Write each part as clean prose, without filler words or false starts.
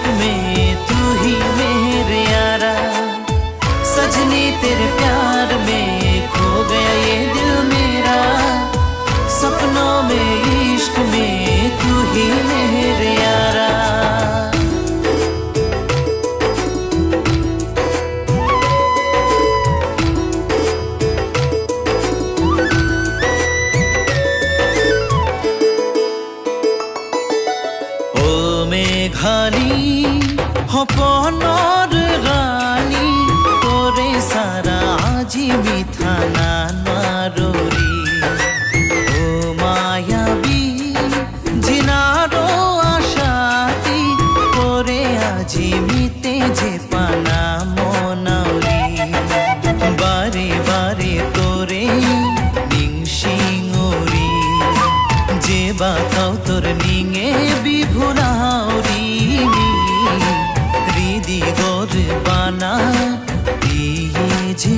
इश्क में तू ही मेरे यारा। सजनी तेरे प्यार में खो गया ये दिल मेरा, सपनों में इश्क में तू ही मेरे यारा। मेघाली हपनर रानी तोरे सारा আজি मिथा ना नारोरी। ओ मायाबी जिनारो आशाती तोरे আজি मिते जे पाना मोनाउरी। बारे बारे तोरे निंशिंगोरी जे बाताओ तोर निंगे बिभुराउरी। हृदय गोर बाना दिए जे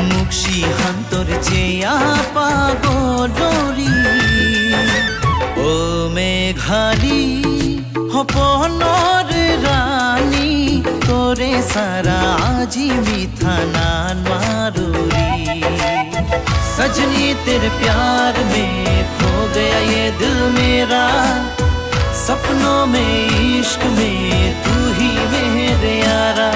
मुक्षी हंतोर जेया पागोरी। ओ मेघाली हपनर रानी तोरे सारा আজি मिथा ना नारोरी। सजनी तेरे प्यार में खो गया ये दिल मेरा, सपनों में इश्क में तू ही मेरे यारा।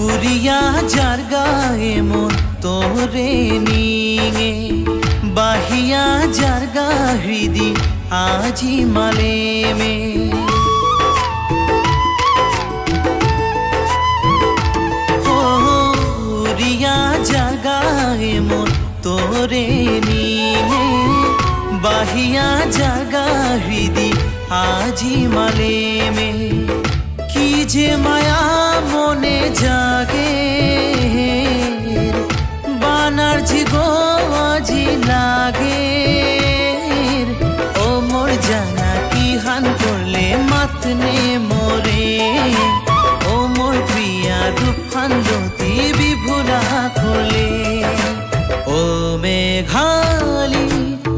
उरिया जारगाए मन तोरे निंगे बाहिया जारगा हृदय আজি माले में। उरिया जारगाए मन तोरे निंगे बाहिया जारगा हृदय আজি माले में। की जे माया मने जागे बानार जिगो আজি लागे। ओ मोर जाना की हान करले मातने मोरे। ओ मोर प्रिया दुफान ज्योति विभुला खोले। ओ मेघाली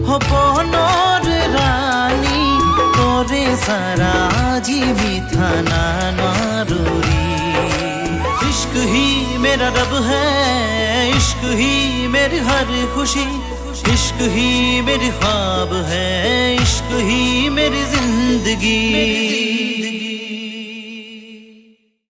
हपनर रानी तोरे सारा আজি मिथा ना नारोरी। इश्क ही मेरा रब है, इश्क ही मेरी हर खुशी, इश्क ही मेरी ख्वाब है, इश्क ही मेरी जिंदगी।